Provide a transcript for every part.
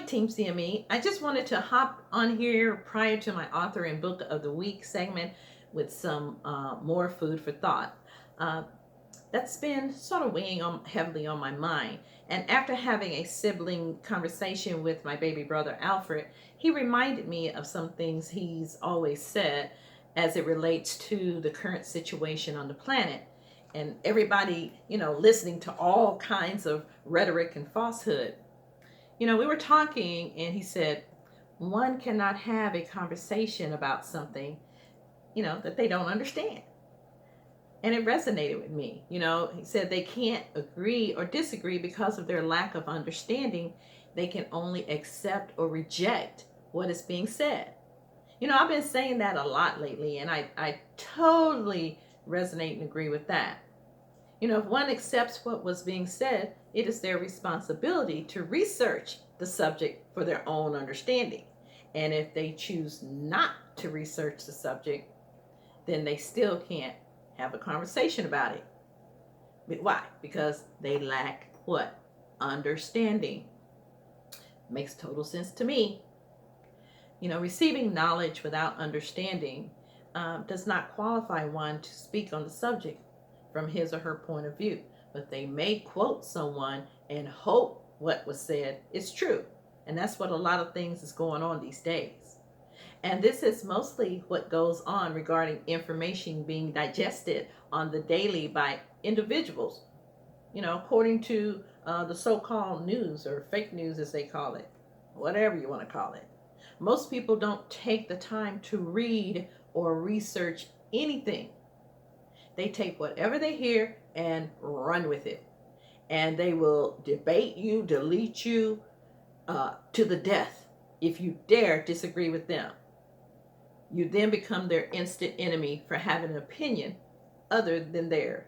Team CME. I just wanted to hop on here prior to my author and book of the week segment with some more food for thought. Uh, that's been sort of weighing heavily on my mind. And after having a sibling conversation with my baby brother Alfred, he reminded me of some things he's always said as it relates to the current situation on the planet. And everybody, listening to all kinds of rhetoric and falsehood. We were talking, and he said, one cannot have a conversation about something, that they don't understand. And it resonated with me. He said they can't agree or disagree because of their lack of understanding. They can only accept or reject what is being said. I've been saying that a lot lately, and I totally resonate and agree with that. If one accepts what was being said, it is their responsibility to research the subject for their own understanding. And if they choose not to research the subject, then they still can't have a conversation about it. But why? Because they lack what? Understanding. Makes total sense to me. Receiving knowledge without understanding does not qualify one to speak on the subject from his or her point of view, but they may quote someone and hope what was said is true. And that's what a lot of things is going on these days. And this is mostly what goes on regarding information being digested on the daily by individuals, according to the so-called news, or fake news as they call it, whatever you want to call it. Most people don't take the time to read or research anything. They take whatever they hear and run with it. And they will debate you, delete you to the death if you dare disagree with them. You then become their instant enemy for having an opinion other than theirs.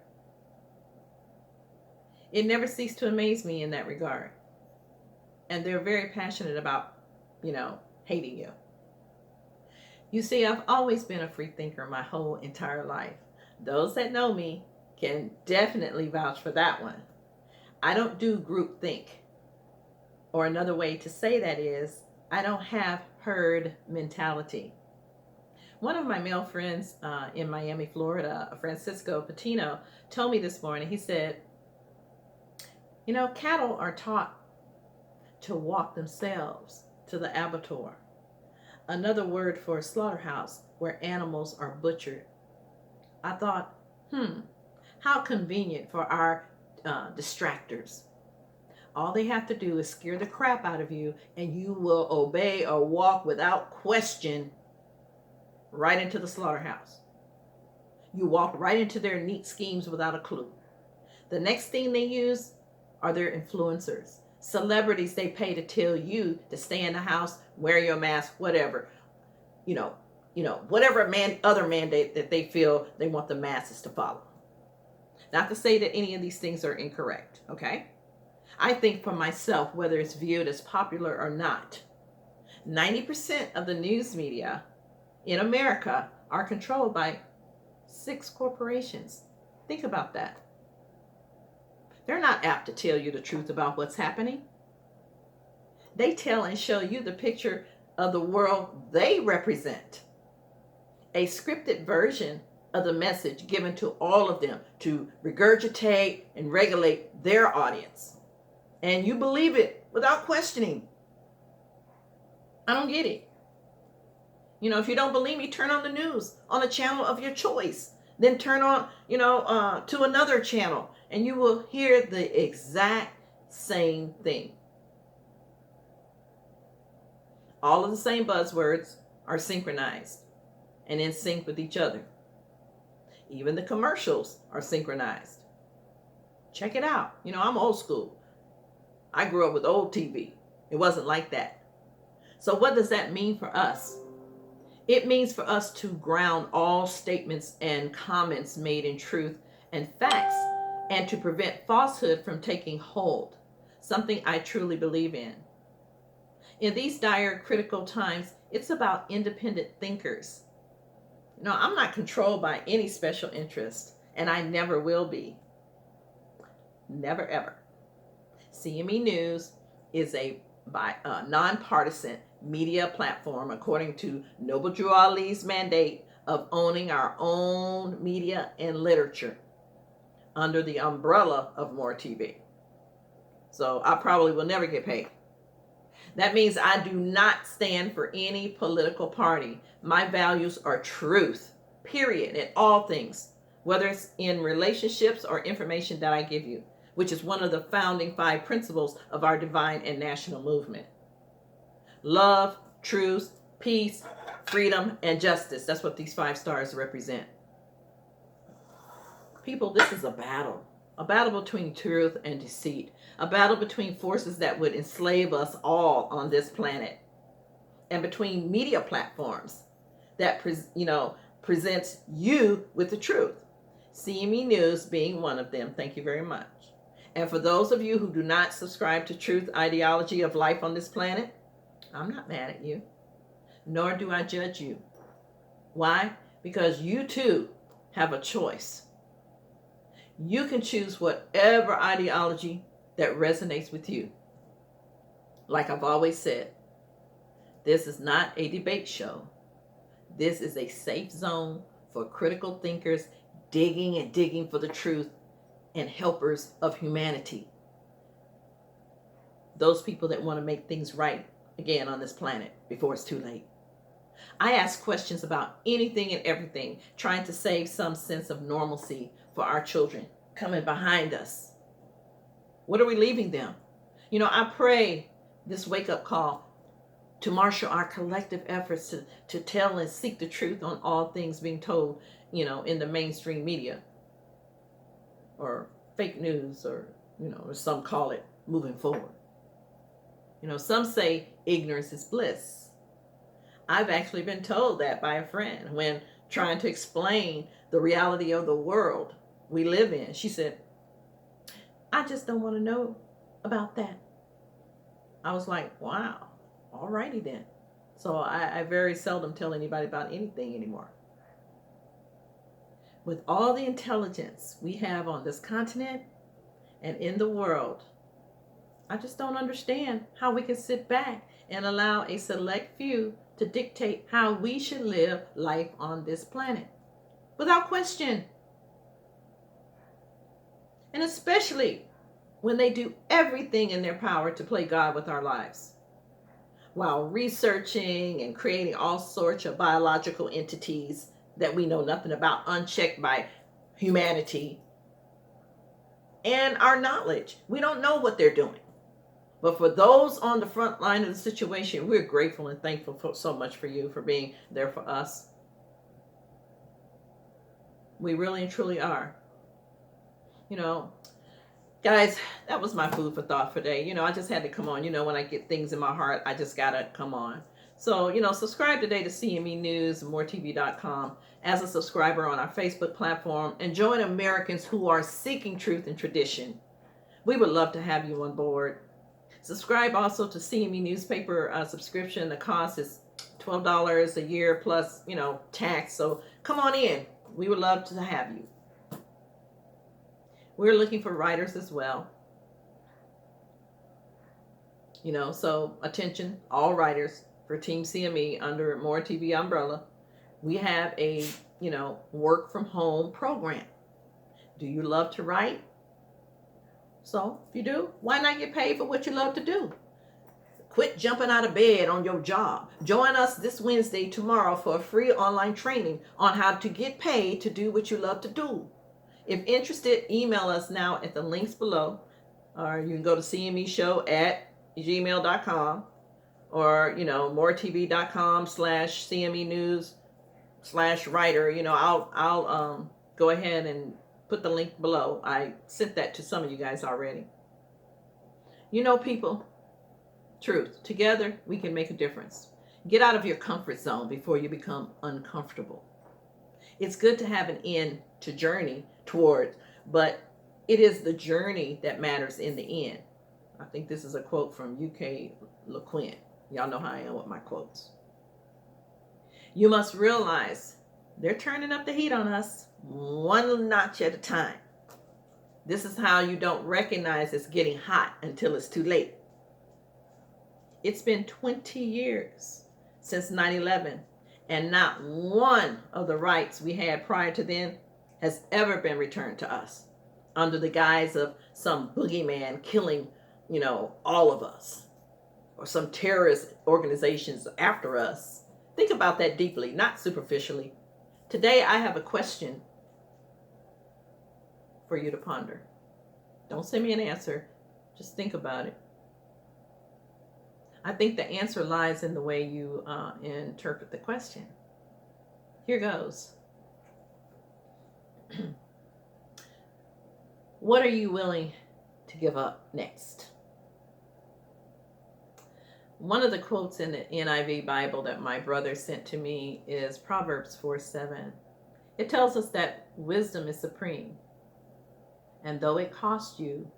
It never ceased to amaze me in that regard. And they're very passionate about, hating you. You see, I've always been a free thinker my whole entire life. Those that know me can definitely vouch for that one. I don't do group think. Or another way to say that is, I don't have herd mentality. One of my male friends in Miami, Florida, Francisco Patino, told me this morning, he said, cattle are taught to walk themselves to the abattoir, another word for a slaughterhouse where animals are butchered. I thought, how convenient for our distractors. All they have to do is scare the crap out of you, and you will obey or walk without question right into the slaughterhouse. You walk right into their neat schemes without a clue. The next thing they use are their influencers, celebrities they pay to tell you to stay in the house, wear your mask, whatever. Whatever other mandate that they feel they want the masses to follow. Not to say that any of these things are incorrect, okay? I think for myself, whether it's viewed as popular or not, 90% of the news media in America are controlled by 6 corporations. Think about that. They're not apt to tell you the truth about what's happening. They tell and show you the picture of the world they represent. A scripted version of the message given to all of them to regurgitate and regulate their audience. And you believe it without questioning. I don't get it. If you don't believe me, turn on the news on a channel of your choice. Then turn on, to another channel, and you will hear the exact same thing. All of the same buzzwords are synchronized and in sync with each other. Even the commercials are synchronized. Check it out. I'm old school. I grew up with old TV. It wasn't like that. So what does that mean for us? It means for us to ground all statements and comments made in truth and facts, and to prevent falsehood from taking hold, something I truly believe in. In these dire, critical times, it's about independent thinkers. I'm not controlled by any special interest, and I never will be. Never, ever. CME News is a by a nonpartisan media platform according to Noble Drew Ali's mandate of owning our own media and literature under the umbrella of MOORTV. So I probably will never get paid. That means I do not stand for any political party. My values are truth, period, in all things, whether it's in relationships or information that I give you, which is one of the founding 5 principles of our divine and national movement. Love, truth, peace, freedom, and justice. That's what these 5 stars represent. People, this is a battle between truth and deceit, a battle between forces that would enslave us all on this planet, and between media platforms that presents you with the truth. CME News being one of them. Thank you very much. And for those of you who do not subscribe to truth ideology of life on this planet, I'm not mad at you, nor do I judge you. Why? Because you too have a choice. You can choose whatever ideology that resonates with you. Like I've always said, this is not a debate show. This is a safe zone for critical thinkers digging for the truth and helpers of humanity. Those people that want to make things right again on this planet before it's too late. I ask questions about anything and everything, trying to save some sense of normalcy for our children coming behind us. What are we leaving them? I pray this wake-up call to marshal our collective efforts to tell and seek the truth on all things being told, in the mainstream media, or fake news, or, or some call it moving forward. Some say ignorance is bliss. I've actually been told that by a friend when trying to explain the reality of the world we live in. She said, I just don't want to know about that. I was like, wow, alrighty then. So I very seldom tell anybody about anything anymore. With all the intelligence we have on this continent and in the world, I just don't understand how we can sit back and allow a select few to dictate how we should live life on this planet without question. And especially when they do everything in their power to play God with our lives, while researching and creating all sorts of biological entities that we know nothing about, unchecked by humanity and our knowledge. We don't know what they're doing. But for those on the front line of the situation, we're grateful and thankful so much for you, for being there for us. We really and truly are. Guys, that was my food for thought for today. I just had to come on. When I get things in my heart, I just got to come on. So, subscribe today to CME News, MOORTV.com as a subscriber on our Facebook platform, and join Americans who are seeking truth and tradition. We would love to have you on board. Subscribe also to CME newspaper subscription. The cost is $12 a year plus, tax. So come on in. We would love to have you. We're looking for writers as well. So attention, all writers for Team CME under MOORTV umbrella. We have a, work from home program. Do you love to write? So if you do, why not get paid for what you love to do? Quit jumping out of bed on your job. Join us this Wednesday, tomorrow, for a free online training on how to get paid to do what you love to do. If interested, email us now at the links below, or you can go to cmeshow@gmail.com, or moortv.com/CME news/writer. I'll go ahead and put the link below. I sent that to some of you guys already. People, truth. Together, we can make a difference. Get out of your comfort zone before you become uncomfortable. It's good to have an end to journey towards, but it is the journey that matters in the end. I think this is a quote from UK LeQuint. Y'all know how I am with my quotes. You must realize they're turning up the heat on us, one notch at a time. This is how you don't recognize it's getting hot until it's too late. It's been 20 years since 9/11, and not one of the rights we had prior to then has ever been returned to us under the guise of some boogeyman killing, all of us, or some terrorist organizations after us. Think about that deeply, not superficially. Today, I have a question for you to ponder. Don't send me an answer. Just think about it. I think the answer lies in the way you interpret the question. Here goes. What are you willing to give up next? One of the quotes in the NIV Bible that my brother sent to me is Proverbs 4:7. It tells us that wisdom is supreme, and though it costs you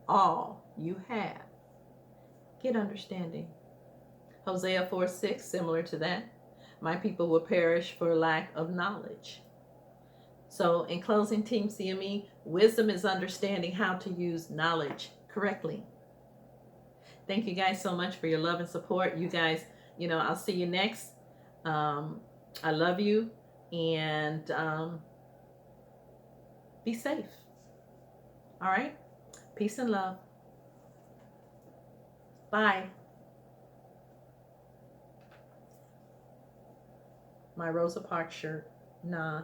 all you have, get understanding. Hosea 4:6, similar to that. My people will perish for lack of knowledge. So in closing, Team CME, wisdom is understanding how to use knowledge correctly. Thank you guys so much for your love and support. You guys, I'll see you next. I love you, and be safe. All right? Peace and love. Bye. My Rosa Parks shirt. Nah.